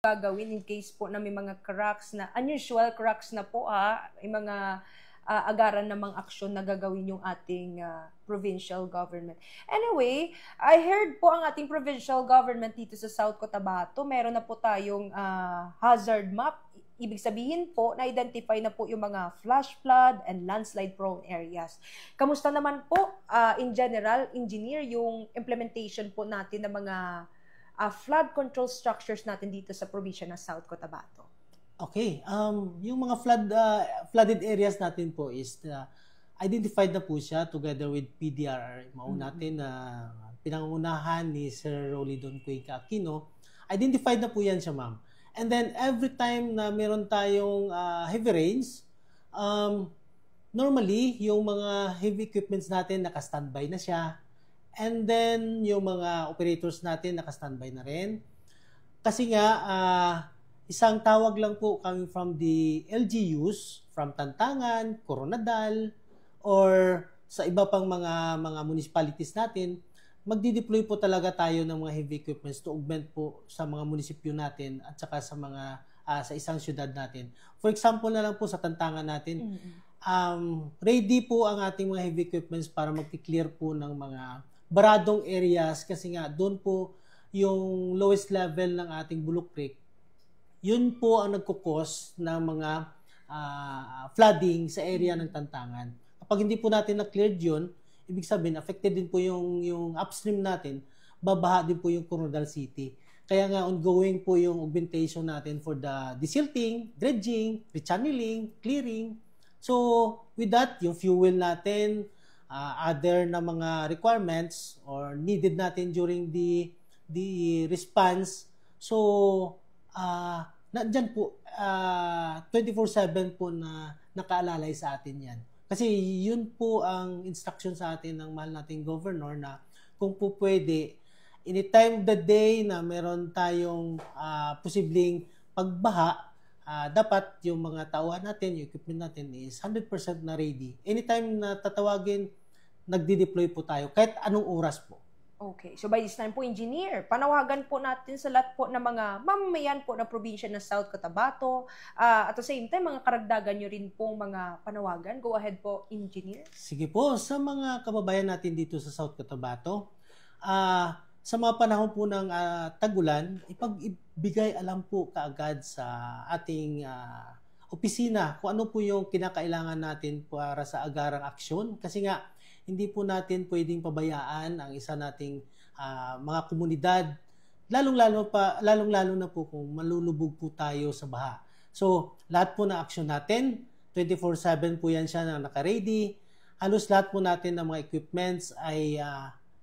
gagawin in case po na may mga cracks na, unusual cracks na po may mga agaran namang aksyon na gagawin yung ating provincial government. Anyway, I heard po ang ating provincial government dito sa South Cotabato, meron na po tayong hazard map. Ibig sabihin po, na-identify na po yung mga flash flood and landslide prone areas. Kamusta naman po, in general, engineer, yung implementation po natin ng mga flood control structures natin dito sa probinsya ng South Cotabato? Okay, yung mga flooded areas natin po is identified na po siya together with PDRR. Natin na pinangunahan ni Sir Rolly Don Cuenca Aquino. Identified na po yan siya, ma'am. And then every time na meron tayong heavy rains, normally yung mga heavy equipments natin naka-standby na siya. And then yung mga operators natin naka-standby na rin. Kasi nga isang tawag lang po coming from the LGUs, from Tantangan, Coronadal, or sa iba pang mga municipalities natin, magdi-deploy po talaga tayo ng mga heavy equipments to augment po sa mga munisipyo natin at saka sa mga sa isang syudad natin. For example na lang po sa Tantangan natin, ready po ang ating mga heavy equipments para mag-clear po ng mga baradong areas kasi nga doon po yung lowest level ng ating Bulok Creek. Yun po ang nagkukos ng mga flooding sa area ng Tantangan. Kapag hindi po natin na-cleared yun, ibig sabihin, affected din po yung upstream natin, babaha din po yung Coronadal City. Kaya nga ongoing po yung augmentation natin for the desilting, dredging, rechanneling, clearing. So, with that, yung fuel natin, other na mga requirements or needed natin during the response. So, nandyan po, 24/7 po na nakaalalay sa atin yan. Kasi yun po ang instruction sa atin ng mahal nating governor na kung po pwede, anytime of the day na meron tayong posibleng pagbaha, dapat yung mga tauhan natin, yung equipment natin is 100% na ready. Anytime na tatawagin, nagdi-deploy po tayo kahit anong oras po. Okay. So by this time po, engineer, panawagan po natin sa lahat po ng mga mamamayan po ng probinsya ng South Cotabato. At the same time, mga karagdagan nyo rin po mga panawagan. Go ahead po, engineer. Sige po, sa mga kababayan natin dito sa South Cotabato, sa mga panahon po ng tagulan, ipag-ibigay alam po kaagad sa ating opisina kung ano po yung kinakailangan natin para sa agarang aksyon. Kasi nga, hindi po natin pwedeng pabayaan ang isa nating mga komunidad, lalong-lalo na po kung malulubog po tayo sa baha. So, lahat po na aksyon natin, 24/7 po yan siya na naka-ready. Halos lahat po natin ng mga equipments ay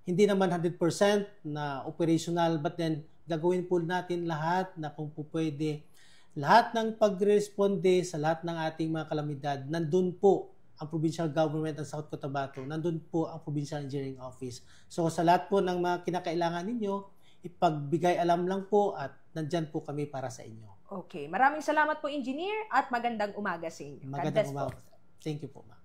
hindi naman 100% na operational, but then gagawin po natin lahat na kung po pwede. Lahat ng pag-responde sa lahat ng ating mga kalamidad, nandun po ang provincial government ng South Cotabato, nandun po ang Provincial Engineering Office. So sa lahat po ng mga kinakailangan ninyo, ipagbigay alam lang po at nandyan po kami para sa inyo. Okay. Maraming salamat po, engineer, at magandang umaga sa inyo. Magandang umaga. Thank you po, ma'am.